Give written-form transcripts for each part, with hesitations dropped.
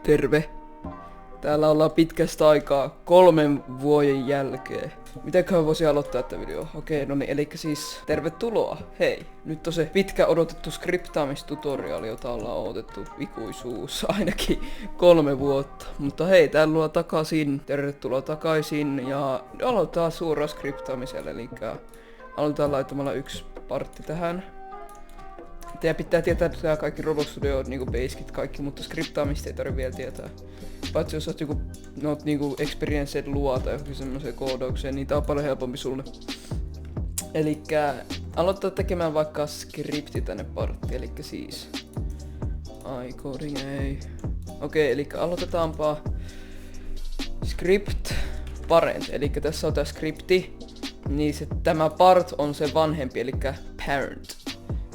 Terve. Täällä ollaan pitkästä aikaa 3 vuoden jälkeen. Mitenköhän voisi aloittaa tätä videoa? Okei, no niin, eli siis tervetuloa. Hei, nyt on se pitkä odotettu skriptaamistutoriaali, jota ollaan odotettu ikuisuus ainakin 3 vuotta. Mutta hei, täällä ollaan takaisin. Tervetuloa takaisin ja aloitetaan suoraan skriptaamisella, eli aloitetaan laittamalla yksi partti tähän. Teidän pitää tietää tää kaikki Roblox Studio niinku basicit kaikki, mutta skriptaamista ei tarvitse vielä tietää. Paitsi jos oot niinku experienced luo tai johonkin semmoiseen koodaukseen, niin tää on paljon helpompi sulle. Elikkä aloittaa tekemään vaikka skripti tänne parttiin, elikkä siis coding ei. Okei, elikkä aloitetaanpa script parent, elikkä tässä on tää skripti, niin tämä part on se vanhempi, elikkä parent.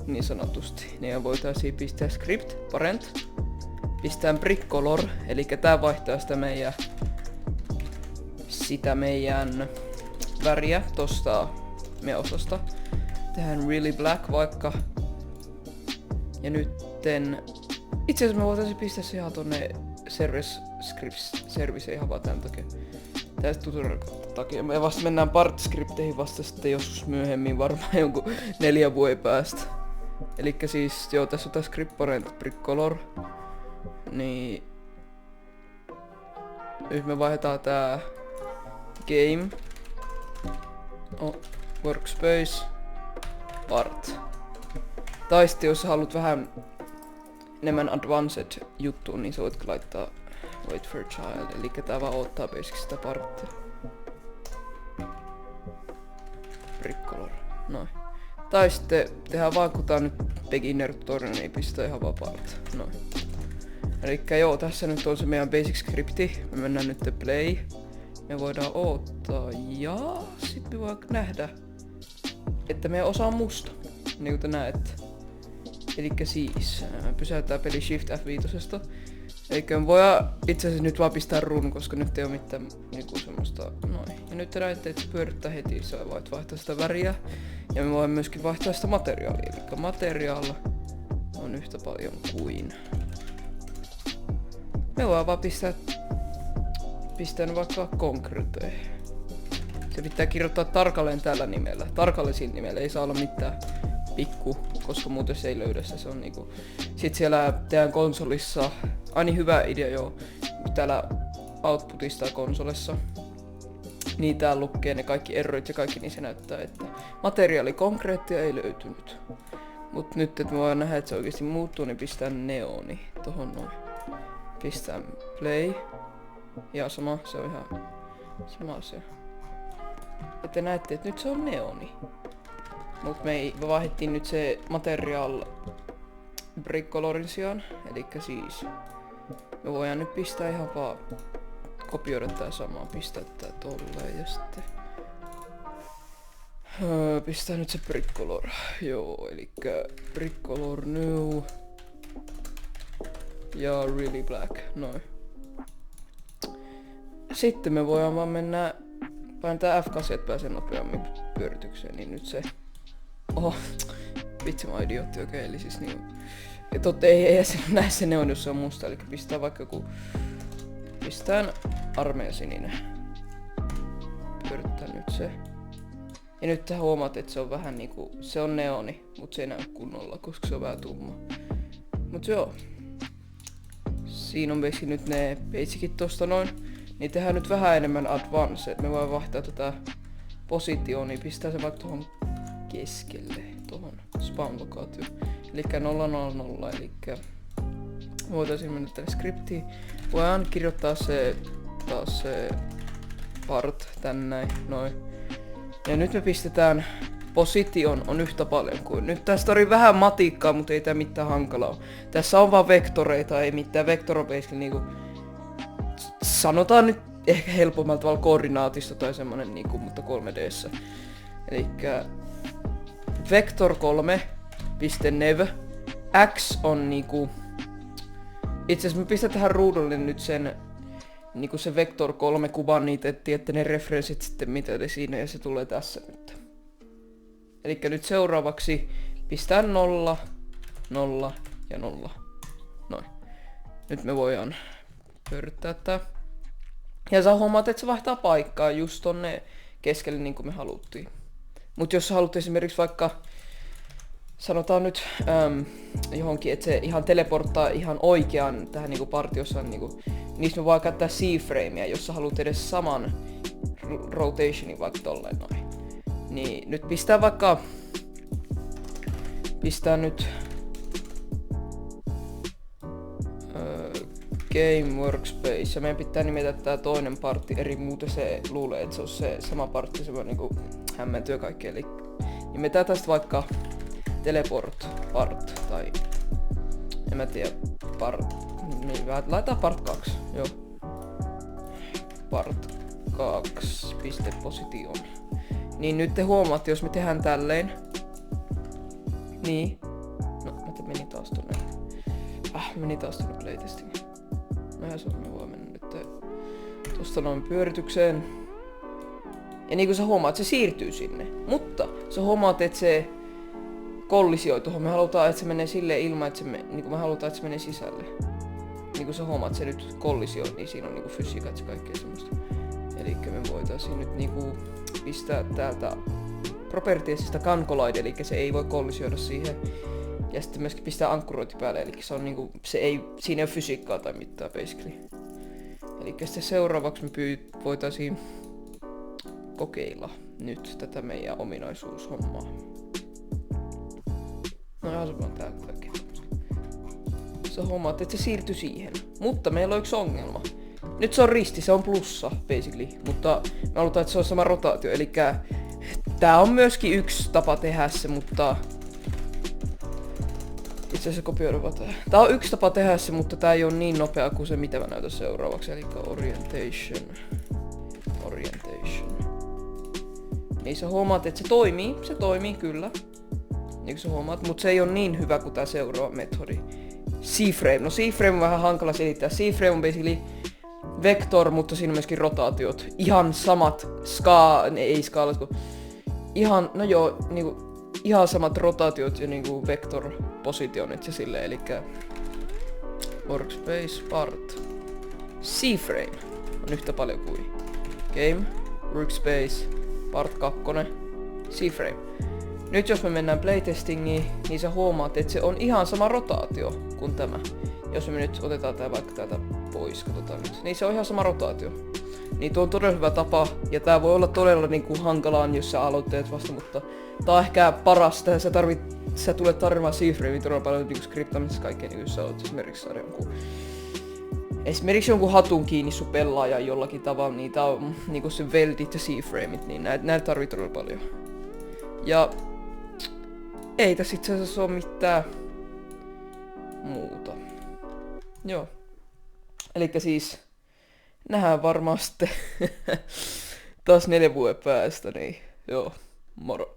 Niin sanotusti. Niin voitaisiin pistää script parent. Pistää brick color, eli tää vaihtaa sitä meidän väriä tosta meidän osasta. Tehdään really black vaikka. Ja nytten itse asiassa me voitaisiin pistää se ihan tonne service ihan vaan tän takia. Tästä tutorial takia. Me vasta mennään part scripteihin vasta sitten joskus myöhemmin, varmaan jonkun 4 vuoden päästä. Elikkä siis joo, tässä on tää script parent brick color. Niin nyt me vaihdetaan tää game workspace part. Tai sitten jos haluat vähän enemmän advanced juttuun, niin sä voit laittaa wait for child, eli tää vaan odottaa basic sitä parttia. Brick color, noin. Tai sitten tehdään vaan kun tää on nyt beginner tutorial, niin pistää ihan vaan part. Noin. Elikkä joo, tässä nyt on se meidän basic scripti. Me mennään nyt play. Me voidaan odottaa ja sit me voidaan nähdä, että meidän osa on musta. Niin kuin te näette. Elikkä siis pysäytään peli Shift F5. Elikkä me voidaan itse asiassa nyt vaan pistää run, koska nyt ei oo mitään niinku semmoista noin. Ja nyt te näette, että se pyörittää heti, sä voit vaihtaa sitä väriä. Ja me voimme myöskin vaihtaa sitä materiaalia. Elikkä materiaal on yhtä paljon kuin. Me voidaan vaan pistää vaikka concrete. Se pitää kirjoittaa tarkalleen tällä nimellä. Tarkalleen sillä nimellä, ei saa olla mitään pikku, koska muuten se ei löydä se on niinku. Sit siellä teidän konsolissa, aina hyvä idea joo, täällä outputista konsolissa. Niin täällä lukee ne kaikki errorit ja kaikki, niin se näyttää, että materiaali konkreettia ei löytynyt. Mut nyt et me voidaan nähdä, että se oikeesti muuttuu, niin pistää neoni tohon noin. Pistää play. Ja sama, se on ihan sama asia. Että näette, että nyt se on neoni. Mut me vaihdettiin nyt se material brick colorin sijaan. Elikkä siis me voidaan nyt pistää ihan vaan kopioida tää samaa, pistää tää tolleen ja sitten pistää nyt se brick color. Joo, elikkä brick color new. Ja really black, noin. Sitten me voidaan vaan mennä, painaa F8, että pääsee nopeammin pyöritykseen, niin nyt se. Oho, vitsi mä oon idiootti, okei, eli siis niin. Ja totta ei näe se neon, jos se on musta, eli pistää vaikka joku. Pistään armeija sininen. Pyörittää nyt se. Ja nyt tähän huomaat, että se on vähän niinku, se on neoni, mut se ei näy kunnolla, koska se on vähän tumma. Mut joo. Siinä on basic nyt ne basicit tosta noin. Niin tehdään nyt vähän enemmän advanced. Me voidaan vaihtaa tätä positioon, niin pistää se vaikka tohon keskelle. Tohon spawn locaatio. Elikkä 000, elikkä voitaisiin mennä tänne skriptiin. Voidaan kirjoittaa se taas se part tänne näin, noin. Ja nyt me pistetään position on yhtä paljon kuin nyt. Tästä oli vähän matikkaa, mutta ei tää mitään hankalaa. Tässä on vaan vektoreita, ei mitään vektorobeisilla niinku. Sanotaan nyt ehkä helpommalla tavalla koordinaatista tai semmonen niinku, mutta 3D:ssä. Elikkä vector3.nev x on niinku. Itse asiassa me pistän tähän ruudulle nyt sen niinku se vector3 kuvan niitä, että tiedätte ne referenssit sitten mitä ne siinä ja se tulee tässä nyt. Elikkä nyt seuraavaksi pistää 0, 0 ja 0. Noin. Nyt me voidaan pyörittää tää. Ja sä huomaat, että se vaihtaa paikkaa just tonne keskelle niin kuin me haluttiin. Mut jos sä haluat esimerkiksi vaikka, sanotaan nyt johonkin, että se ihan teleporttaa ihan oikean tähän niinku partiossa, niinku, niin me voi käyttää C-framea, jos sä haluat edes saman rotationin vaikka tolleen noin. Niin nyt pistää nyt Game Workspace ja meidän pitää nimetä tää toinen partti eri, muuten se luulee, että se on se sama partti, se voi niinku hämmentyä kaikkea. Eli nimetään tästä vaikka Teleport part tai en mä tiedä niin laitetaan part 2, joo. Part 2 piste position. Niin nyt te huomaatte, jos me tehdään tälleen. Niin. No, mä menin taas tonne playtestiin. Näinhän se on, me voi mennä nyt tosta noin pyöritykseen. Ja niin kuin sä huomaat, se siirtyy sinne. Mutta sä huomaat, että se kollisioi tuohon. Me halutaan, että se menee silleen ilman, että niin me halutaan, että se menee sisälle. Niin kuin sä huomaat, että se nyt kollisioi, niin siinä on niinku fysiikat ja kaikkea semmoista. Elikkä me voitaisiin nyt niinku pistää täältä propertiesista gun collide, eli se ei voi kollisioida siihen. Ja sitten myöskin pistää ankkurointi päälle, eli se on niinku, siinä ei ole fysiikkaa tai mitään basically. Elikkä sitten seuraavaksi me voitaisiin kokeilla nyt tätä meidän ominaisuushommaa. No ihan se vaan täältä kaikkea. Sä huomaat, että se siirtyi siihen. Mutta meillä on yksi ongelma. Nyt se on risti, se on plussa basically. Mutta me halutaan, että se on sama rotaatio. Elikkä tää on myöskin yksi tapa tehdä se, mutta itse asiassa kopioida vaan tää. Tää on yksi tapa tehdä se, mutta tää ei ole niin nopea kuin se, mitä mä näytän seuraavaksi. Elikkä orientation. Niin sä huomaat, että se toimii kyllä. Niin kuin sä huomaat, mutta se ei ole niin hyvä kuin tää seuraava metodi. C-frame. No C-frame on vähän hankala selittää. C-frame on basically vektor, mutta siinä on myöskin rotaatiot. Ihan samat ei skaalat kuin ihan, no joo, niinku ihan samat rotaatiot ja niinku vector positionit ja silleen, elikkä workspace part C-frame on yhtä paljon kuin game workspace part 2 C-frame. Nyt jos me mennään playtestingiin, niin sä huomaat, että se on ihan sama rotaatio kuin tämä. Jos me nyt otetaan tää vaikka täältä pois, katsotaan nyt. Niin se on ihan sama rotaatio. Niin tuo on todella hyvä tapa, ja tää voi olla todella niinku hankalaan, jos sä aloitteet vasta, mutta tää on ehkä parasta. Sä tulet tarvimaan C-framea todella paljon niinku skriptaamisessa kaikkea, niin jos sä oot esimerkiksi jonkun hatun kiinni sun pelaajan jollakin tavalla, niin tää on niinku se weldit ja C-frameit, niin näitä tarvii todella paljon. Ja ei tässä itse asiassa ole mitään muuta. Joo. Elikkä siis nähdään varmaan sitten taas 4 vuoden päästä, niin joo, moro.